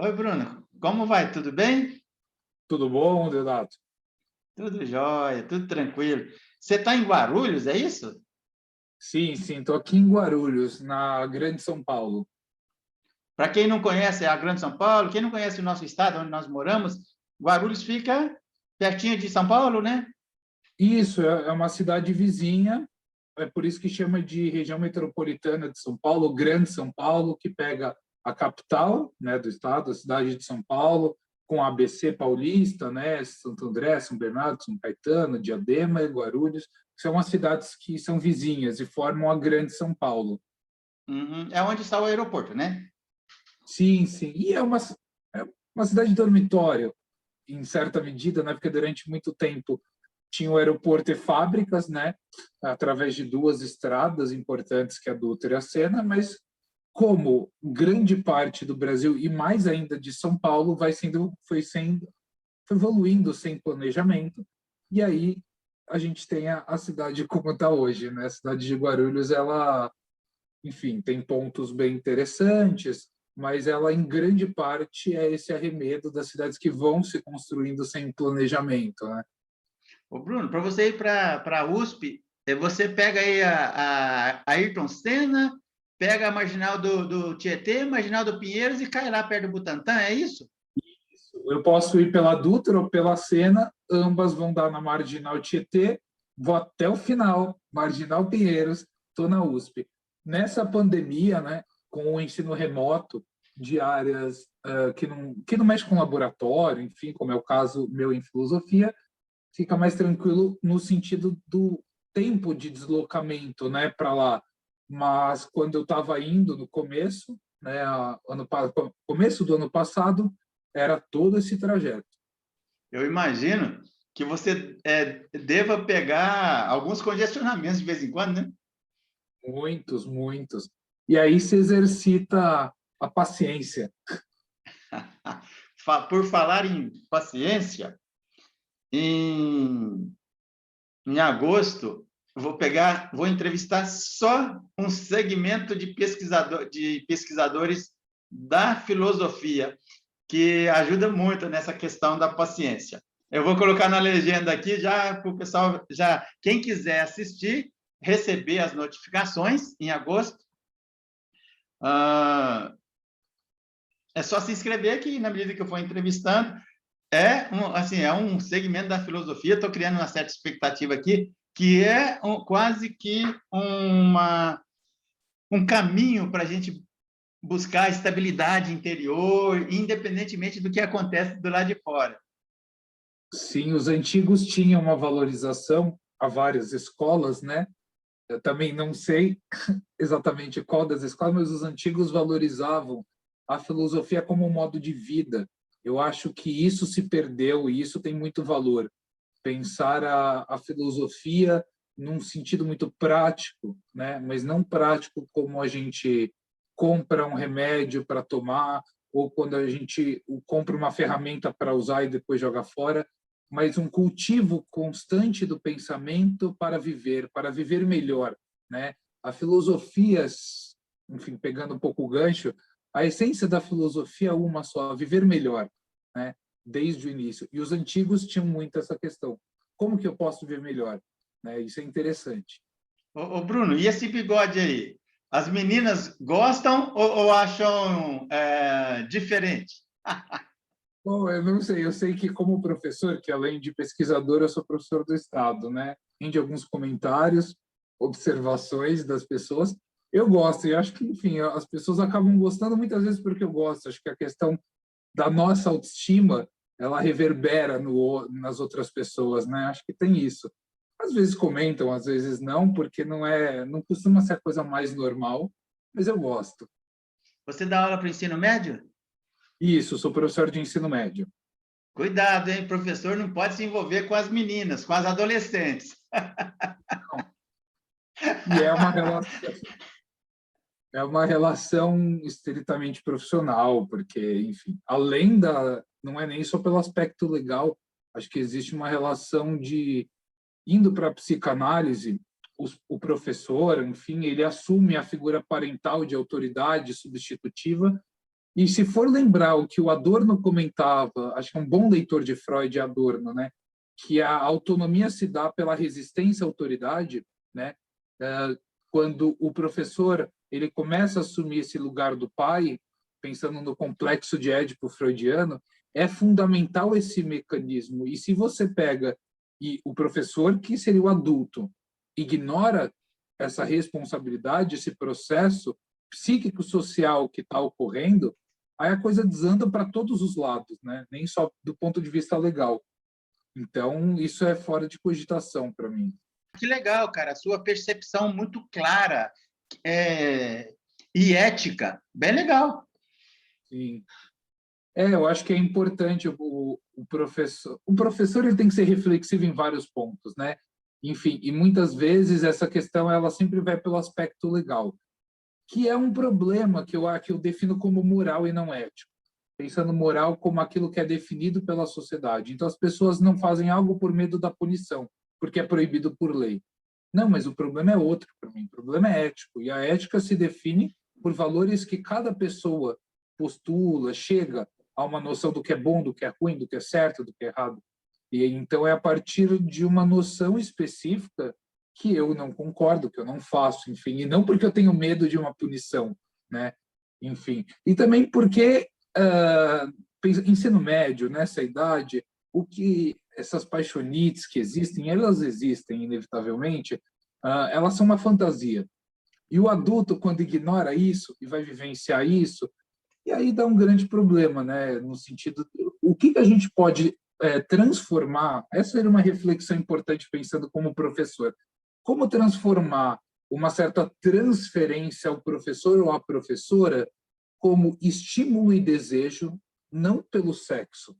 Oi, Bruno. Como vai? Tudo bem? Tudo bom, Leonardo? Tudo jóia, tudo tranquilo. Você está em Guarulhos, é isso? Sim, sim, estou aqui em Guarulhos, na Grande São Paulo. Para quem não conhece a Grande São Paulo, quem não conhece o nosso estado, onde nós moramos, Guarulhos fica pertinho de São Paulo, né? Isso é uma cidade vizinha, é por isso que chama de região metropolitana de São Paulo, Grande São Paulo, que pega a capital, né, do estado, a cidade de São Paulo, com a ABC paulista, né, Santo André, São Bernardo, São Caetano, Diadema e Guarulhos, que são as cidades que são vizinhas e formam a Grande São Paulo. Uhum. É onde está o aeroporto, né? Sim, sim. E é uma cidade dormitório, em certa medida, né? Porque durante muito tempo tinha o aeroporto e fábricas, né? Através de duas estradas importantes, que é a Dutra e a Sena, mas como grande parte do Brasil e mais ainda de São Paulo foi evoluindo sem planejamento, e aí a gente tem a cidade como está hoje, né? A cidade de Guarulhos, ela, enfim, tem pontos bem interessantes, mas ela, em grande parte, é esse arremedo das cidades que vão se construindo sem planejamento, né? Ô, Bruno, para você ir para a USP, você pega aí a Ayrton Senna, pega a Marginal do Tietê, Marginal do Pinheiros e cai lá perto do Butantã, é isso? Eu posso ir pela Dutra ou pela Sena, ambas vão dar na Marginal Tietê, vou até o final, Marginal Pinheiros, estou na USP. Nessa pandemia, né, com o ensino remoto de áreas que não mexe com laboratório, enfim, como é o caso meu em filosofia, fica mais tranquilo no sentido do tempo de deslocamento, né, para lá. Mas quando eu estava indo no começo, né, começo do ano passado, era todo esse trajeto. Eu imagino que você deva pegar alguns congestionamentos de vez em quando, né? Muitos, muitos. E aí se exercita a paciência. Por falar em paciência, em, em agosto, vou entrevistar só um segmento de pesquisadores da filosofia, que ajuda muito nessa questão da paciência. Eu vou colocar na legenda aqui já para o pessoal, já quem quiser assistir, receber as notificações em agosto. Ah, é só se inscrever aqui na medida que eu for entrevistando. É um segmento da filosofia, estou criando uma certa expectativa aqui, que é quase que um caminho para a gente buscar estabilidade interior, independentemente do que acontece do lado de fora. Sim, os antigos tinham uma valorização a várias escolas, né? Eu também não sei exatamente qual das escolas, mas os antigos valorizavam a filosofia como um modo de vida. Eu acho que isso se perdeu e isso tem muito valor. Pensar a filosofia num sentido muito prático, né? Mas não prático como a gente compra um remédio para tomar ou quando a gente compra uma ferramenta para usar e depois joga fora, mas um cultivo constante do pensamento para viver melhor, né? A filosofia, enfim, pegando um pouco o gancho, a essência da filosofia é uma só, viver melhor, né? Desde o início. E os antigos tinham muito essa questão. Como que eu posso viver melhor? Né? Isso é interessante. Ô, Bruno, e esse bigode aí? As meninas gostam ou acham diferente? Bom, eu não sei, eu sei que como professor, que além de pesquisador, eu sou professor do Estado, né? Tem de alguns comentários, observações das pessoas. Eu gosto, e acho que, enfim, as pessoas acabam gostando muitas vezes porque eu gosto. Acho que a questão da nossa autoestima, ela reverbera nas outras pessoas, né? Acho que tem isso. Às vezes comentam, às vezes não, porque não costuma ser a coisa mais normal, mas eu gosto. Você dá aula para o ensino médio? Isso, sou professor de ensino médio. Cuidado, hein? Professor não pode se envolver com as meninas, com as adolescentes. E é uma relação estritamente profissional, porque, enfim, não é nem só pelo aspecto legal, acho que existe uma relação de indo para a psicanálise, o professor, enfim, ele assume a figura parental de autoridade substitutiva E se for lembrar o que o Adorno comentava, acho que é um bom leitor de Freud e Adorno, né? Que a autonomia se dá pela resistência à autoridade, né? Quando o professor ele começa a assumir esse lugar do pai, pensando no complexo de Édipo freudiano, é fundamental esse mecanismo. E se você pega e o professor, que seria o adulto, ignora essa responsabilidade, esse processo psíquico-social que está ocorrendo, aí a coisa desanda para todos os lados, né? Nem só do ponto de vista legal. Então, isso é fora de cogitação para mim. Que legal, cara, a sua percepção muito clara e ética, bem legal. Sim. Eu acho que é importante o professor. O professor ele tem que ser reflexivo em vários pontos, né? Enfim, e muitas vezes essa questão ela sempre vai pelo aspecto legal, que é um problema que eu defino como moral e não ético. Pensando moral como aquilo que é definido pela sociedade. Então, as pessoas não fazem algo por medo da punição, porque é proibido por lei. Não, mas o problema é outro para mim. O problema é ético. E a ética se define por valores que cada pessoa postula, chega a uma noção do que é bom, do que é ruim, do que é certo, do que é errado. E então é a partir de uma noção específica que eu não concordo, que eu não faço, enfim, e não porque eu tenho medo de uma punição, né? Enfim, e também porque ensino médio, nessa idade, o que essas paixonites que existem, elas existem inevitavelmente, elas são uma fantasia. E o adulto, quando ignora isso e vai vivenciar isso, e aí dá um grande problema, né? No sentido, o que a gente pode transformar? Essa era uma reflexão importante pensando como professor. Como transformar uma certa transferência ao professor ou à professora como estímulo e desejo, não pelo sexo,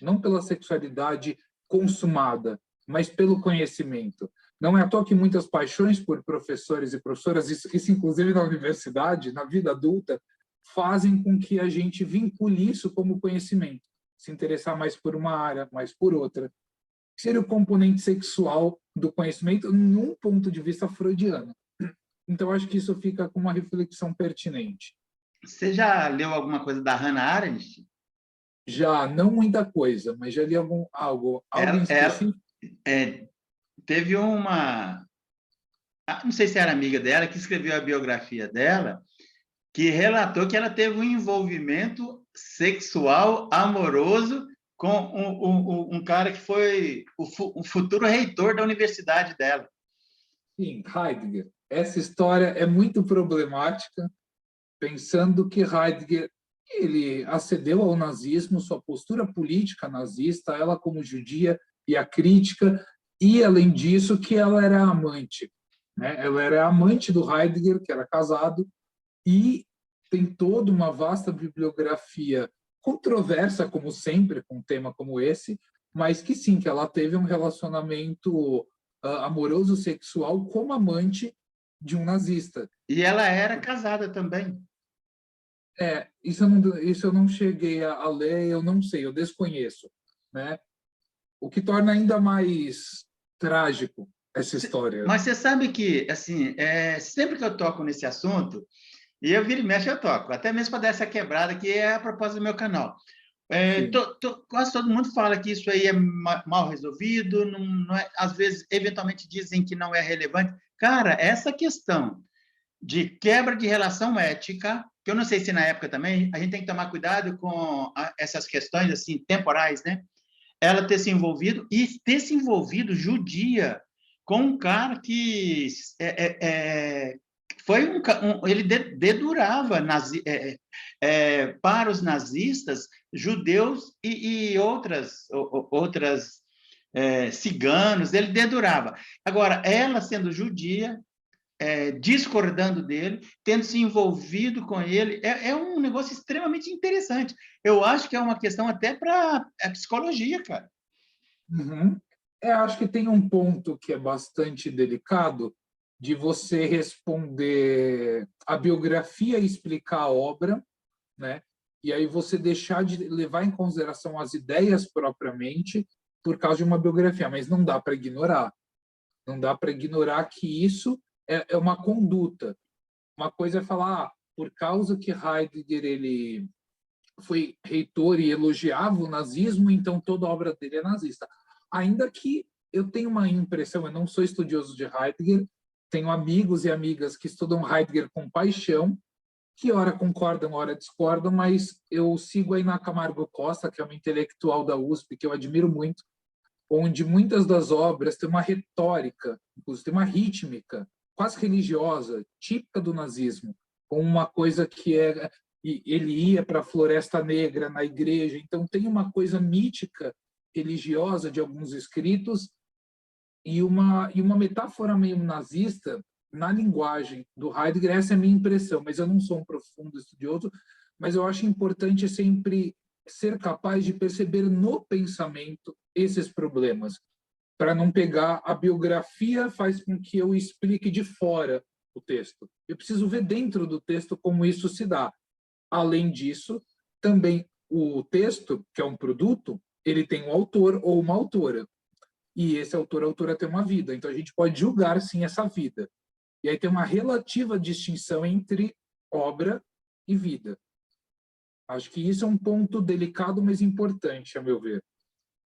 não pela sexualidade consumada, mas pelo conhecimento. Não é à toa que muitas paixões por professores e professoras, isso inclusive na universidade, na vida adulta, fazem com que a gente vincule isso como conhecimento, se interessar mais por uma área, mais por outra. Seria o componente sexual do conhecimento num ponto de vista freudiano. Então, acho que isso fica com uma reflexão pertinente. Você já leu alguma coisa da Hannah Arendt? Já, não muita coisa, mas já li algo em específico. Teve uma... Não sei se era amiga dela, que escreveu a biografia dela, que relatou que ela teve um envolvimento sexual amoroso com um cara que foi o futuro reitor da universidade dela. Sim, Heidegger. Essa história é muito problemática, pensando que Heidegger ele acedeu ao nazismo, sua postura política nazista, ela como judia e a crítica, e além disso que ela era amante, né? Ela era amante do Heidegger, que era casado, e tem toda uma vasta bibliografia controversa, como sempre, com um tema como esse, mas que sim, que ela teve um relacionamento amoroso sexual como amante de um nazista. E ela era casada também. Isso eu não cheguei a ler, eu não sei, eu desconheço, né? O que torna ainda mais trágico essa história. Mas você sabe que, assim, sempre que eu toco nesse assunto, e eu viro e mexe, eu toco, até mesmo para dar essa quebrada, que é a propósito do meu canal. Quase todo mundo fala que isso aí é mal resolvido, não é, às vezes, eventualmente dizem que não é relevante. Cara, essa questão de quebra de relação ética, que eu não sei se na época também, a gente tem que tomar cuidado com essas questões assim temporais, né? Ela ter se envolvido judia com um cara que foi ele dedurava para os nazistas judeus e outras ciganos, ele dedurava. Agora, ela sendo judia, discordando dele, tendo se envolvido com ele, é um negócio extremamente interessante. Eu acho que é uma questão até para a psicologia, cara. Uhum. Acho que tem um ponto que é bastante delicado de você responder a biografia e explicar a obra, né? E aí você deixar de levar em consideração as ideias propriamente por causa de uma biografia, mas não dá para ignorar. Não dá para ignorar que isso é uma conduta. Uma coisa é falar, por causa que Heidegger ele foi reitor e elogiava o nazismo, então toda a obra dele é nazista. Ainda que eu tenho uma impressão, eu não sou estudioso de Heidegger, tenho amigos e amigas que estudam Heidegger com paixão, que ora concordam, ora discordam, mas eu sigo a Iná Camargo Costa, que é uma intelectual da USP, que eu admiro muito, onde muitas das obras têm uma retórica, inclusive tem uma rítmica, quase religiosa, típica do nazismo, com uma coisa que é... Ele ia para a Floresta Negra, na igreja, então tem uma coisa mítica, religiosa de alguns escritos, e uma metáfora meio nazista na linguagem do Heidegger. Essa é a minha impressão, mas eu não sou um profundo estudioso, mas eu acho importante sempre ser capaz de perceber no pensamento esses problemas, para não pegar a biografia faz com que eu explique de fora o texto. Eu preciso ver dentro do texto como isso se dá. Além disso, também o texto, que é um produto, ele tem um autor ou uma autora. E esse autor, autora tem uma vida. Então, a gente pode julgar, sim, essa vida. E aí tem uma relativa distinção entre obra e vida. Acho que isso é um ponto delicado, mas importante, a meu ver.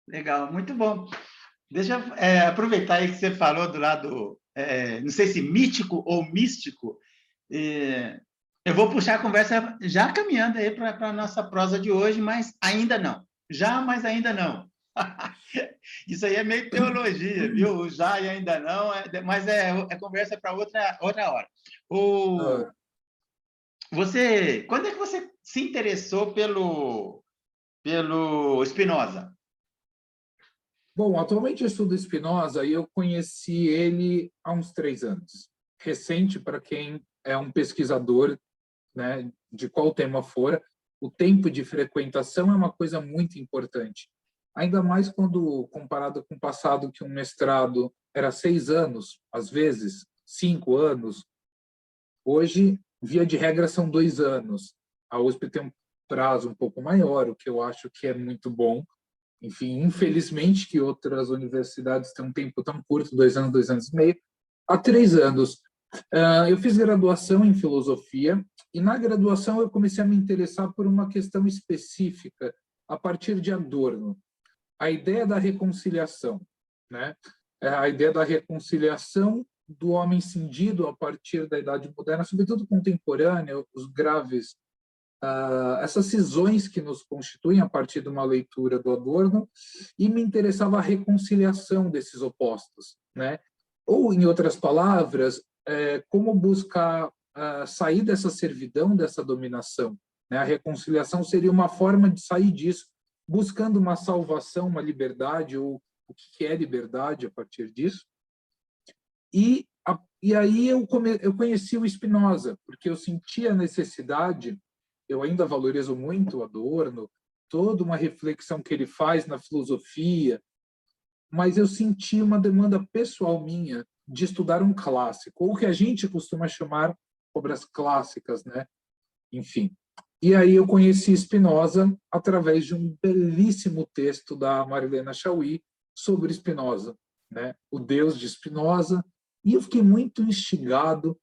Legal, muito bom. Deixa eu aproveitar aí que você falou do lado, não sei se mítico ou místico, eu vou puxar a conversa já caminhando aí para a nossa prosa de hoje, mas ainda não. Já, mas ainda não. Isso aí é meio teologia, viu? O já e ainda não, mas é conversa para outra hora. Quando é que você se interessou pelo Spinoza? Bom, atualmente eu estudo Spinoza e eu conheci ele há uns 3 anos. Recente para quem é um pesquisador, né, de qual tema for, o tempo de frequentação é uma coisa muito importante. Ainda mais quando comparado com o passado, que um mestrado era 6 anos, às vezes 5 anos. Hoje, via de regra, são 2 anos. A USP tem um prazo um pouco maior, o que eu acho que é muito bom. Enfim, infelizmente que outras universidades têm um tempo tão curto, 2 anos, 2 anos e meio. Há 3 anos, eu fiz graduação em filosofia e na graduação eu comecei a me interessar por uma questão específica a partir de Adorno, a ideia da reconciliação, né? A ideia da reconciliação do homem cindido a partir da Idade Moderna, sobretudo contemporânea, os graves essas cisões que nos constituem a partir de uma leitura do Adorno, e me interessava a reconciliação desses opostos, né? Ou, em outras palavras, como buscar sair dessa servidão, dessa dominação, né? A reconciliação seria uma forma de sair disso, buscando uma salvação, uma liberdade, ou o que é liberdade a partir disso. E aí eu conheci o Spinoza, porque eu sentia a necessidade. Eu ainda valorizo muito o Adorno, toda uma reflexão que ele faz na filosofia, mas eu senti uma demanda pessoal minha de estudar um clássico, ou o que a gente costuma chamar obras clássicas, né? Enfim. E aí eu conheci Spinoza através de um belíssimo texto da Marilena Chaui sobre Spinoza, né? O Deus de Spinoza, e eu fiquei muito instigado,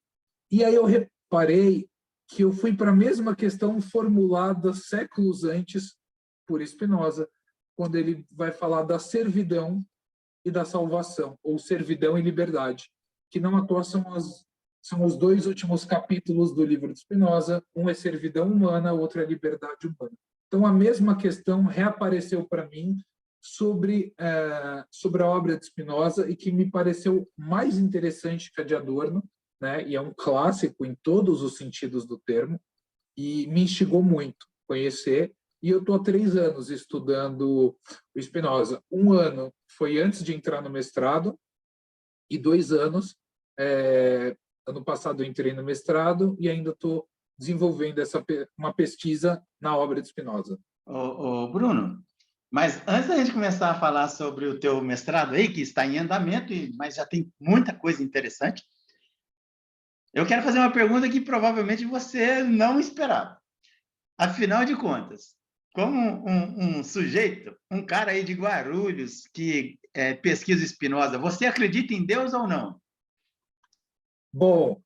e aí eu reparei que eu fui para a mesma questão formulada séculos antes por Spinoza, quando ele vai falar da servidão e da salvação, ou servidão e liberdade, que não à toa são os 2 últimos capítulos do livro de Spinoza. Um é servidão humana, o outro é liberdade humana. Então, a mesma questão reapareceu para mim sobre a obra de Spinoza, e que me pareceu mais interessante que a de Adorno, né? E é um clássico em todos os sentidos do termo, e me instigou muito conhecer. E eu estou há 3 anos estudando o Spinoza. 1 ano foi antes de entrar no mestrado, e 2 anos, ano passado eu entrei no mestrado, e ainda estou desenvolvendo uma pesquisa na obra de Spinoza. Bruno, mas antes da gente começar a falar sobre o teu mestrado aí, que está em andamento, mas já tem muita coisa interessante, eu quero fazer uma pergunta que provavelmente você não esperava. Afinal de contas, como um sujeito, um cara aí de Guarulhos que pesquisa Spinoza, você acredita em Deus ou não? Bom,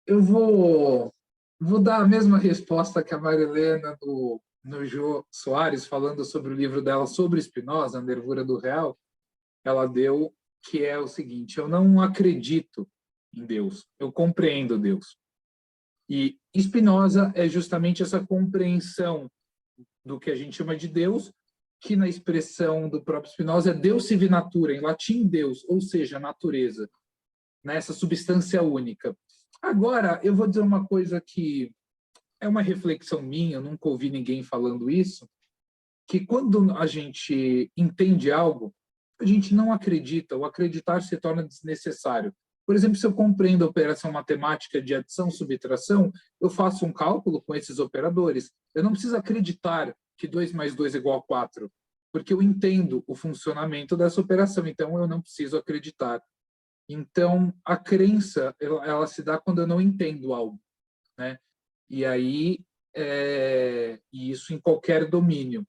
eu vou dar a mesma resposta que a Marilena no Jô Soares, falando sobre o livro dela sobre Spinoza, A Nervura do Real, ela deu que é o seguinte: eu não acredito em Deus, eu compreendo Deus. E Spinoza é justamente essa compreensão do que a gente chama de Deus, que na expressão do próprio Spinoza é Deus sive natura, em latim Deus, ou seja, natureza, nessa substância única. Agora, eu vou dizer uma coisa que é uma reflexão minha, eu nunca ouvi ninguém falando isso, que quando a gente entende algo, a gente não acredita, o acreditar se torna desnecessário. Por exemplo, se eu compreendo a operação matemática de adição, subtração, eu faço um cálculo com esses operadores. Eu não preciso acreditar que 2 mais 2 é igual a 4, porque eu entendo o funcionamento dessa operação, então eu não preciso acreditar. Então, a crença, ela se dá quando eu não entendo algo, né? E aí, e isso em qualquer domínio.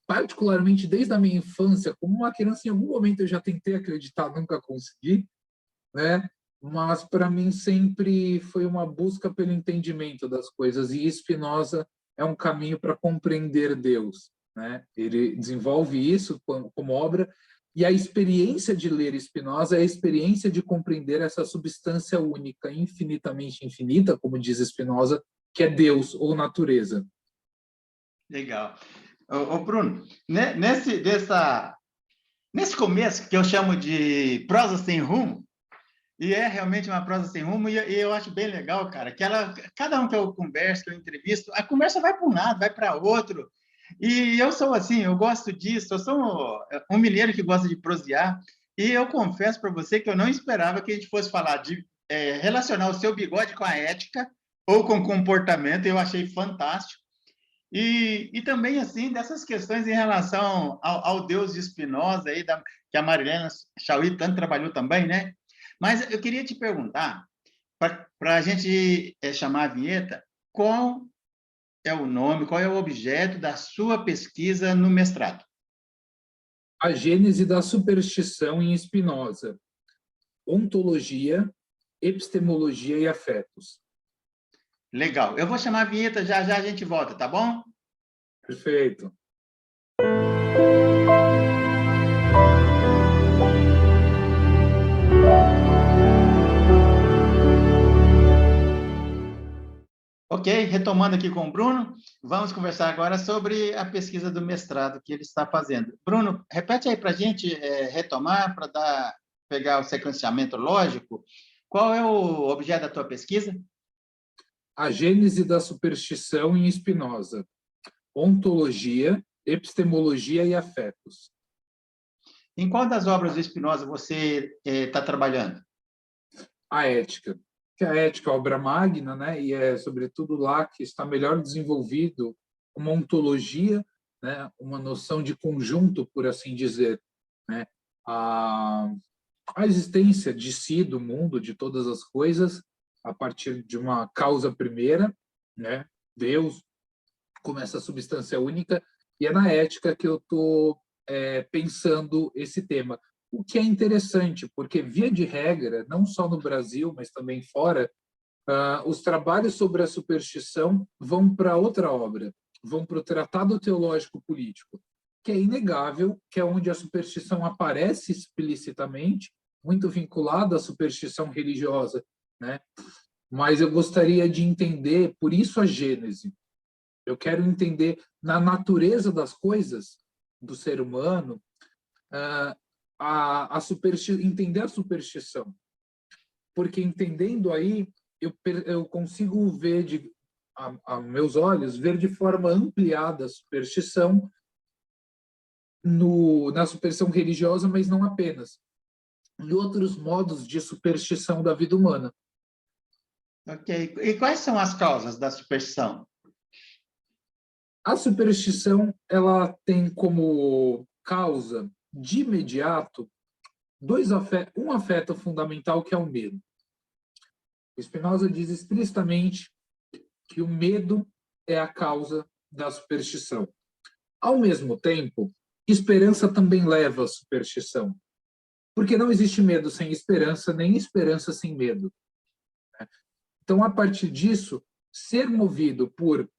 Particularmente desde a minha infância, como uma criança, em algum momento eu já tentei acreditar, nunca consegui, né? Mas para mim sempre foi uma busca pelo entendimento das coisas, e Spinoza é um caminho para compreender Deus, né? Ele desenvolve isso como obra, e a experiência de ler Spinoza é a experiência de compreender essa substância única, infinitamente infinita, como diz Spinoza, que é Deus ou natureza. Legal. Ô, Bruno, nesse começo, que eu chamo de prosa sem rumo, e é realmente uma prosa sem rumo, e eu acho bem legal, cara, que cada um que eu converso, que eu entrevisto, a conversa vai para um lado, vai para outro. E eu sou assim, eu gosto disso, eu sou um mineiro que gosta de prosear, e eu confesso para você que eu não esperava que a gente fosse falar de relacionar o seu bigode com a ética ou com comportamento, eu achei fantástico. E também, assim, dessas questões em relação ao Deus de Spinoza, aí, que a Marilena Chauí tanto trabalhou também, né? Mas eu queria te perguntar, para a gente chamar a vinheta, qual é o nome, qual é o objeto da sua pesquisa no mestrado? A gênese da superstição em Spinoza, ontologia, epistemologia e afetos. Legal. Eu vou chamar a vinheta, já já a gente volta, tá bom? Perfeito. Ok, retomando aqui com o Bruno, vamos conversar agora sobre a pesquisa do mestrado que ele está fazendo. Bruno, repete aí para a gente retomar, para pegar o sequenciamento lógico. Qual é o objeto da tua pesquisa? A gênese da superstição em Spinoza, ontologia, epistemologia e afetos. Em qual das obras do Spinoza você está trabalhando? A ética, que a ética é a obra magna, né? E é sobretudo lá que está melhor desenvolvido uma ontologia, né? Uma noção de conjunto, por assim dizer, né? A existência de si, do mundo, de todas as coisas, a partir de uma causa primeira, né? Deus, como essa substância única, e é na ética que eu estou pensando esse tema. O que é interessante, porque, via de regra, não só no Brasil, mas também fora, os trabalhos sobre a superstição vão para outra obra, vão para o Tratado Teológico Político, que é inegável, que é onde a superstição aparece explicitamente, muito vinculada à superstição religiosa, né? Mas eu gostaria de entender, por isso a Gênese. Eu quero entender na natureza das coisas do ser humano, entender a superstição, porque entendendo aí eu consigo ver a meus olhos ver de forma ampliada a superstição na superstição religiosa, mas não apenas, em outros modos de superstição da vida humana. Ok. E quais são as causas da superstição? A superstição ela tem como causa de imediato um afeto fundamental, que é o medo. Spinoza diz explicitamente que o medo é a causa da superstição. Ao mesmo tempo, esperança também leva à superstição, porque não existe medo sem esperança, nem esperança sem medo. Então, a partir disso, ser movido por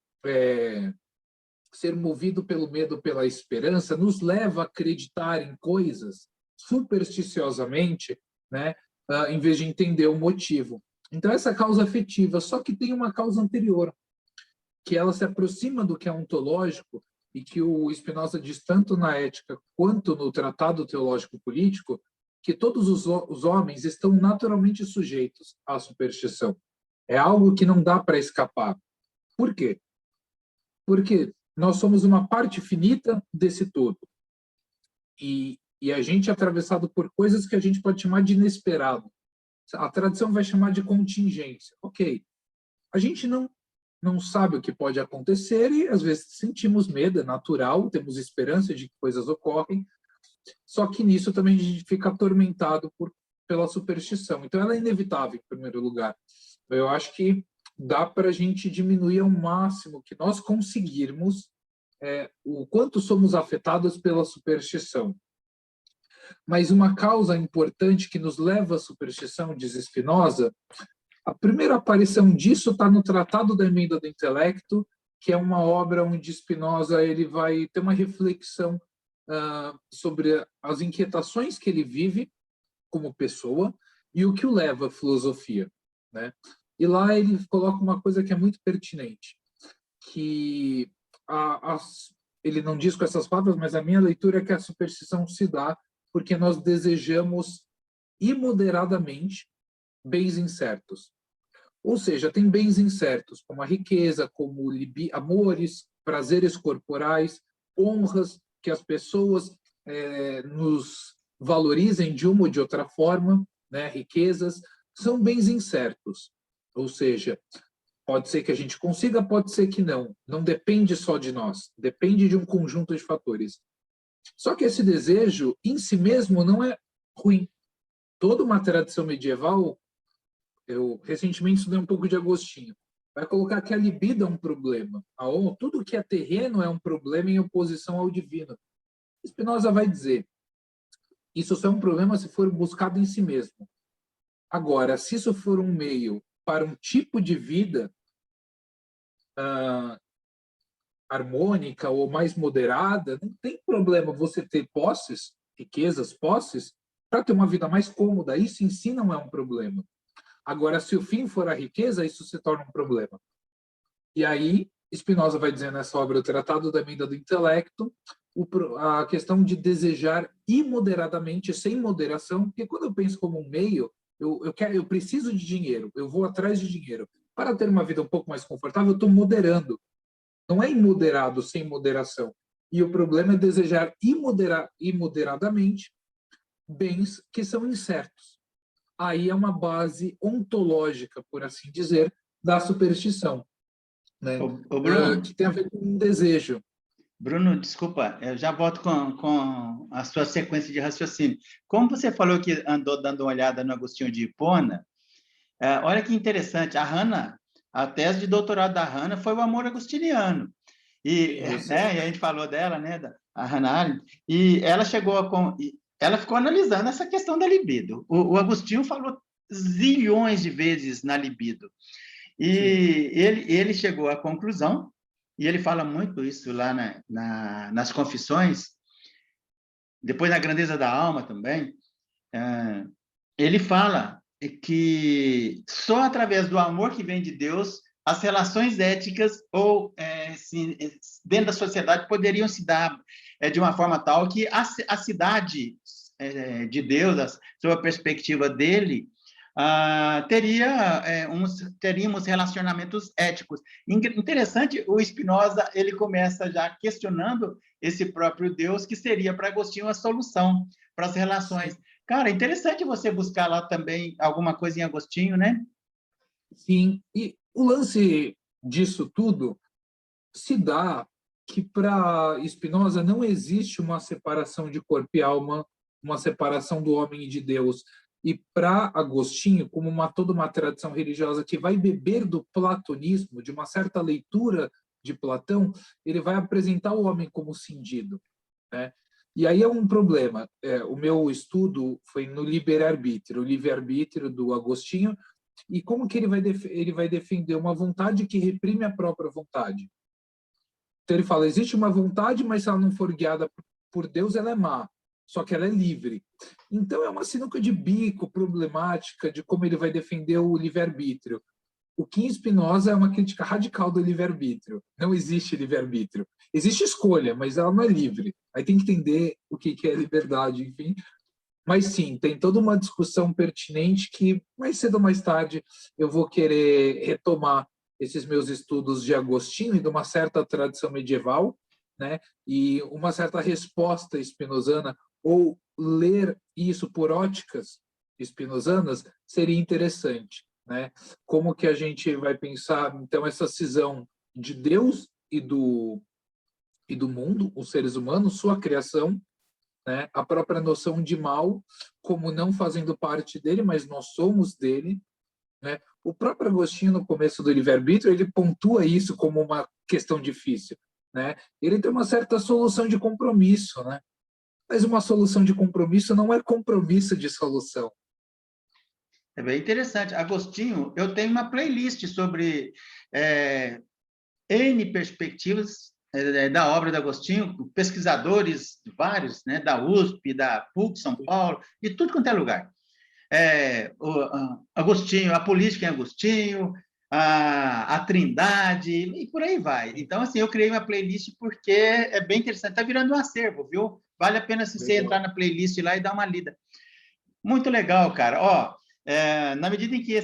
ser movido pelo medo, pela esperança, nos leva a acreditar em coisas supersticiosamente, né, em vez de entender o motivo. Então, essa causa afetiva, só que tem uma causa anterior, que ela se aproxima do que é ontológico e que o Spinoza diz tanto na Ética quanto no Tratado Teológico Político, que todos os homens estão naturalmente sujeitos à superstição. É algo que não dá para escapar. Por quê? Porque nós somos uma parte finita desse todo. E a gente é atravessado por coisas que a gente pode chamar de inesperado. A tradição vai chamar de contingência. Ok, a gente não sabe o que pode acontecer e às vezes sentimos medo, é natural, temos esperança de que coisas ocorrem, só que nisso também a gente fica atormentado pela superstição. Então ela é inevitável, em primeiro lugar. Eu acho que dá para a gente diminuir ao máximo que nós conseguirmos o quanto somos afetados pela superstição. Mas uma causa importante que nos leva à superstição, diz Spinoza, a primeira aparição disso está no Tratado da Emenda do Intelecto, que é uma obra onde Spinoza ele vai ter uma reflexão sobre as inquietações que ele vive como pessoa e o que o leva à filosofia, né? E lá ele coloca uma coisa que é muito pertinente, que ele não diz com essas palavras, mas a minha leitura é que a superstição se dá porque nós desejamos imoderadamente bens incertos. Ou seja, tem bens incertos, como a riqueza, como amores, prazeres corporais, honras, que as pessoas nos valorizem de uma ou de outra forma, né? Riquezas, são bens incertos. Ou seja, pode ser que a gente consiga, pode ser que não. Não depende só de nós, depende de um conjunto de fatores. Só que esse desejo, em si mesmo, não é ruim. Toda uma tradição medieval, eu recentemente estudei um pouco de Agostinho, vai colocar que a libido é um problema. Tudo que é terreno é um problema em oposição ao divino. Spinoza vai dizer, isso só é um problema se for buscado em si mesmo. Agora, se isso for um meio para um tipo de vida harmônica ou mais moderada, não tem problema você ter posses, riquezas, posses, para ter uma vida mais cômoda. Isso em si não é um problema. Agora, se o fim for a riqueza, isso se torna um problema. E aí, Spinoza vai dizer nessa obra, o Tratado da Emenda do Intelecto, a questão de desejar imoderadamente, sem moderação, porque quando eu penso como um meio, eu preciso de dinheiro, eu vou atrás de dinheiro. Para ter uma vida um pouco mais confortável, eu estou moderando. Não é imoderado, sem moderação. E o problema é desejar imoderadamente bens que são incertos. Aí é uma base ontológica, por assim dizer, da superstição, né? Bruno, Que tem a ver com um desejo. Bruno, desculpa, eu já volto com a sua sequência de raciocínio. Como você falou que andou dando uma olhada no Agostinho de Hipona, olha que interessante, a tese de doutorado da Hannah foi o amor agostiniano. E, né, e a gente falou dela, né, a Hannah Arendt, e ela ela ficou analisando essa questão da libido. O Agostinho falou zilhões de vezes na libido. E ele chegou à conclusão, e ele fala muito isso lá nas Confissões, depois na Grandeza da Alma também, ele fala que só através do amor que vem de Deus as relações éticas ou dentro da sociedade poderiam se dar de uma forma tal que a cidade de Deus, sob a perspectiva dele, teríamos relacionamentos éticos. Interessante, o Spinoza ele começa já questionando esse próprio Deus, que seria para Agostinho a solução para as relações. Sim. Cara, interessante você buscar lá também alguma coisa em Agostinho, né? Sim, e o lance disso tudo se dá que para Spinoza não existe uma separação de corpo e alma, uma separação do homem e de Deus. E para Agostinho, como toda uma tradição religiosa que vai beber do platonismo, de uma certa leitura de Platão, ele vai apresentar o homem como cindido, né? E aí é um problema. O meu estudo foi no livre-arbítrio, o livre-arbítrio do Agostinho, e como que ele vai defender uma vontade que reprime a própria vontade. Então ele fala, existe uma vontade, mas se ela não for guiada por Deus, ela é má, só que ela é livre. Então é uma sinuca de bico problemática de como ele vai defender o livre-arbítrio. O Kim Spinoza é uma crítica radical do livre-arbítrio. Não existe livre-arbítrio. Existe escolha, mas ela não é livre. Aí tem que entender o que é liberdade, enfim. Mas sim, tem toda uma discussão pertinente que mais cedo ou mais tarde eu vou querer retomar esses meus estudos de Agostinho e de uma certa tradição medieval, né? E uma certa resposta spinozana, ou ler isso por óticas spinozanas, seria interessante, né? Como que a gente vai pensar, então, essa cisão de Deus e do mundo, os seres humanos, sua criação, né? A própria noção de mal como não fazendo parte dele, mas nós somos dele, né? O próprio Agostinho, no começo do livre-arbítrio, ele pontua isso como uma questão difícil, né? Ele tem uma certa solução de compromisso, né? Mas uma solução de compromisso não é compromisso de solução. É bem interessante. Agostinho, eu tenho uma playlist sobre N perspectivas da obra de Agostinho, pesquisadores vários, né, da USP, da PUC, São Paulo, de tudo quanto é lugar. Agostinho, a política em Agostinho, a Trindade, e por aí vai. Então, assim, eu criei uma playlist porque é bem interessante. Está virando um acervo, viu? Vale a pena se você entrar na playlist lá e dar uma lida. Muito legal, cara. Ó, na medida em que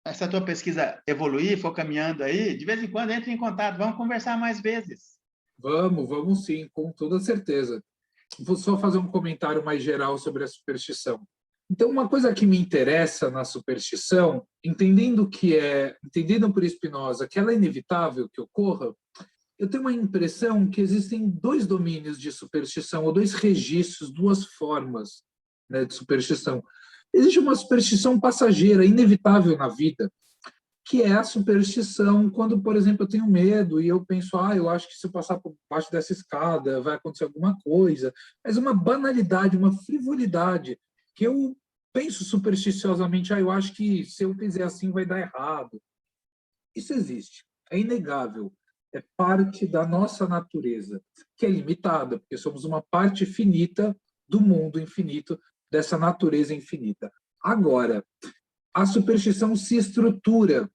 essa tua pesquisa evoluir, for caminhando aí, de vez em quando entre em contato, vamos conversar mais vezes. Vamos sim, com toda certeza. Vou só fazer um comentário mais geral sobre a superstição. Então, uma coisa que me interessa na superstição, entendendo por Spinoza que ela é inevitável que ocorra, eu tenho uma impressão que existem dois domínios de superstição, ou dois registros, duas formas, né, de superstição. Existe uma superstição passageira, inevitável na vida, que é a superstição quando, por exemplo, eu tenho medo e eu penso, eu acho que se eu passar por baixo dessa escada vai acontecer alguma coisa, mas uma banalidade, uma frivolidade, que eu penso supersticiosamente, eu acho que se eu fizer assim vai dar errado. Isso existe, é inegável, é parte da nossa natureza, que é limitada, porque somos uma parte finita do mundo infinito, dessa natureza infinita. Agora, a superstição se estrutura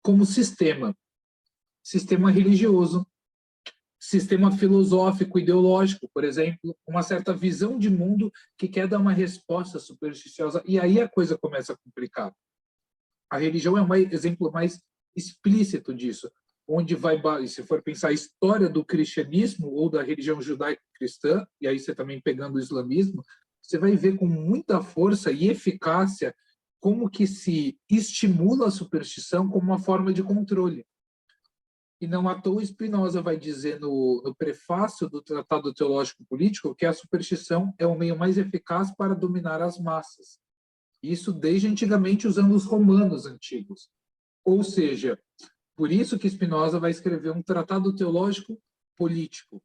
como sistema religioso, sistema filosófico, ideológico, por exemplo, uma certa visão de mundo que quer dar uma resposta supersticiosa, e aí a coisa começa a complicar. A religião é um exemplo mais explícito disso, onde se for pensar a história do cristianismo ou da religião judaico-cristã, e aí você também pegando o islamismo, você vai ver com muita força e eficácia como que se estimula a superstição como uma forma de controle. E não à toa Spinoza vai dizer no prefácio do Tratado Teológico Político que a superstição é o meio mais eficaz para dominar as massas. Isso desde antigamente usando os romanos antigos. Ou seja, por isso que Spinoza vai escrever um Tratado Teológico Político,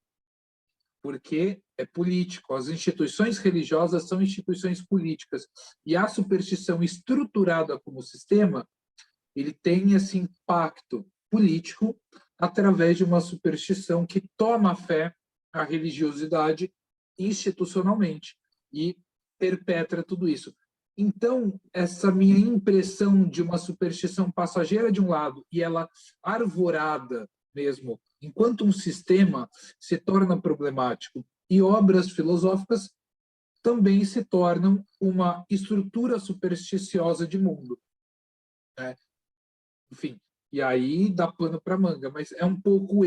porque é político. As instituições religiosas são instituições políticas. E a superstição estruturada como sistema, ele tem esse impacto político através de uma superstição que toma a fé, a religiosidade, institucionalmente e perpetra tudo isso. Então, essa minha impressão de uma superstição passageira de um lado e ela arvorada mesmo, enquanto um sistema se torna problemático e obras filosóficas também se tornam uma estrutura supersticiosa de mundo, né? Enfim, e aí dá pano para manga, mas é um pouco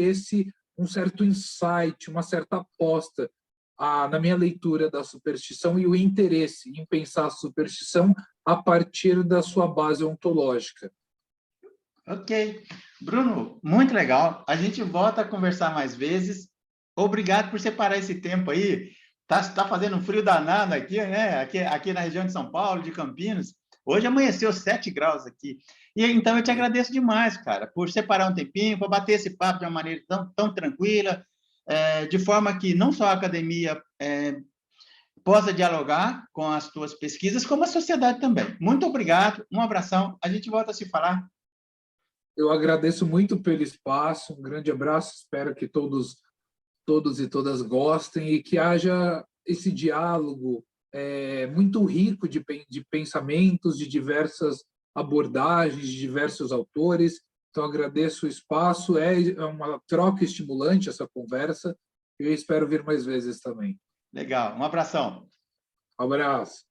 um certo insight, uma certa aposta na minha leitura da superstição e o interesse em pensar a superstição a partir da sua base ontológica. Ok. Bruno, muito legal. A gente volta a conversar mais vezes. Obrigado por separar esse tempo aí. Tá fazendo um frio danado aqui, né? Aqui na região de São Paulo, de Campinas. Hoje amanheceu 7 graus aqui. E então eu te agradeço demais, cara, por separar um tempinho, para bater esse papo de uma maneira tão tranquila, de forma que não só a academia possa dialogar com as tuas pesquisas, como a sociedade também. Muito obrigado, um abração. A gente volta a se falar. Eu agradeço muito pelo espaço, um grande abraço, espero que todos e todas gostem e que haja esse diálogo muito rico de pensamentos, de diversas abordagens, de diversos autores. Então, agradeço o espaço, é uma troca estimulante essa conversa, e eu espero vir mais vezes também. Legal, um abração. Um abraço.